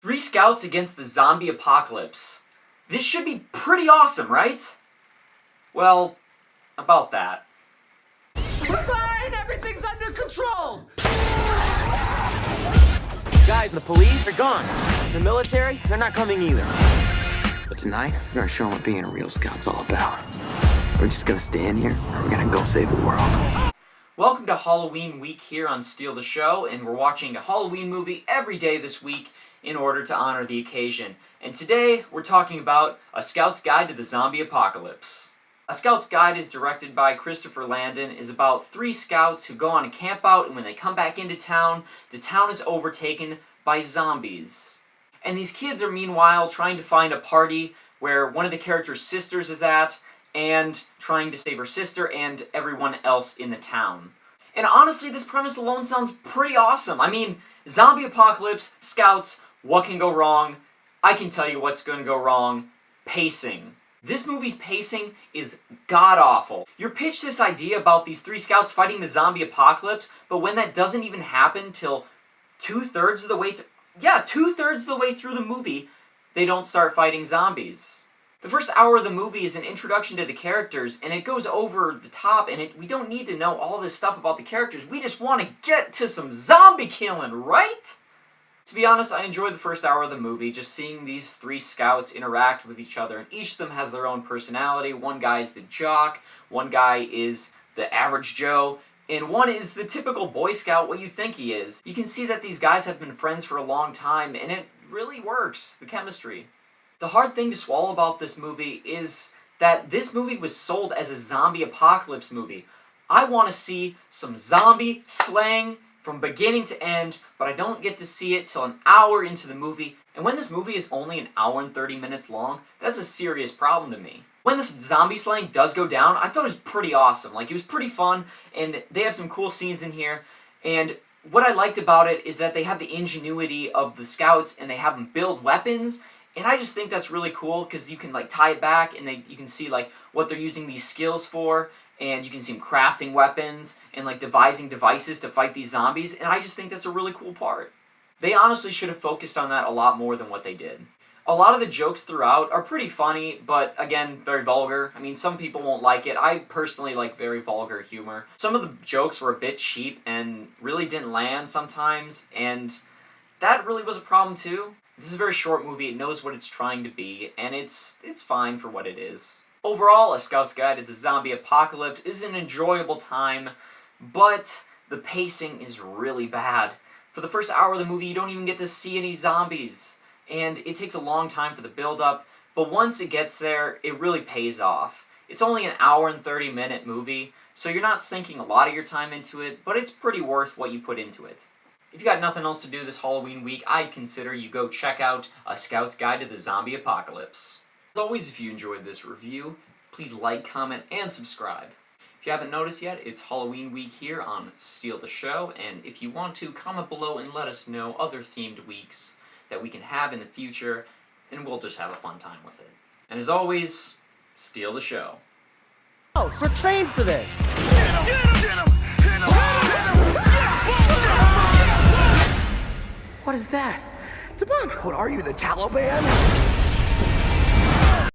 Three scouts against the zombie apocalypse. This should be pretty awesome, right? Well, about that. We're fine! Everything's under control! Guys, the police are gone. The military, they're not coming either. But tonight, we're gonna show them what being a real scout's all about. We're just gonna stand here, and we're gonna go save the world. Welcome to Halloween week here on Steal the Show, and we're watching a Halloween movie every day this week in order to honor the occasion. And today, we're talking about A Scout's Guide to the Zombie Apocalypse. A Scout's Guide is directed by Christopher Landon, is about three scouts who go on a camp out, and when they come back into town, the town is overtaken by zombies. And these kids are meanwhile trying to find a party where one of the characters' sisters is at, and trying to save her sister and everyone else in the town. And honestly, this premise alone sounds pretty awesome. I mean, zombie apocalypse, scouts, what can go wrong? I can tell you what's going to go wrong. Pacing. This movie's pacing is god-awful. You're pitched this idea about these three scouts fighting the zombie apocalypse, but when that doesn't even happen till two-thirds of the way two-thirds of the way through the movie, they don't start fighting zombies. The first hour of the movie is an introduction to the characters, and it goes over the top, and we don't need to know all this stuff about the characters. We just want to get to some zombie killing, right? To be honest, I enjoyed the first hour of the movie, just seeing these three scouts interact with each other, and each of them has their own personality. One guy is the jock, one guy is the average Joe, and one is the typical Boy Scout, what you think he is. You can see that these guys have been friends for a long time, and it really works, the chemistry. The hard thing to swallow about this movie is that this movie was sold as a zombie apocalypse movie. I want to see some zombie slaying from beginning to end, but I don't get to see it till an hour into the movie. And when this movie is only an hour and 30 minutes long, that's a serious problem to me. When this zombie slaying does go down, I thought it was pretty awesome. Like, it was pretty fun, and they have some cool scenes in here. And what I liked about it is that they have the ingenuity of the scouts, and they have them build weapons. And I just think that's really cool because you can like tie it back and you can see like what they're using these skills for, and you can see them crafting weapons and like devising devices to fight these zombies, and I just think that's a really cool part. They honestly should have focused on that a lot more than what they did. A lot of the jokes throughout are pretty funny, but again, very vulgar. I mean, some people won't like it. I personally like very vulgar humor. Some of the jokes were a bit cheap and really didn't land sometimes, and that really was a problem too. This is a very short movie, it knows what it's trying to be, and it's fine for what it is. Overall, A Scout's Guide to the Zombie Apocalypse is an enjoyable time, but the pacing is really bad. For the first hour of the movie, you don't even get to see any zombies, and it takes a long time for the build-up, but once it gets there, it really pays off. It's only an hour and 30-minute movie, so you're not sinking a lot of your time into it, but it's pretty worth what you put into it. If you got nothing else to do this Halloween week, I'd consider you go check out A Scout's Guide to the Zombie Apocalypse. As always, if you enjoyed this review, please like, comment, and subscribe. If you haven't noticed yet, it's Halloween week here on Steal the Show, and if you want to, comment below and let us know other themed weeks that we can have in the future, and we'll just have a fun time with it. And as always, Steal the Show. Oh, we're trained for this! What is that? It's a bomb! What are you, the Taliban?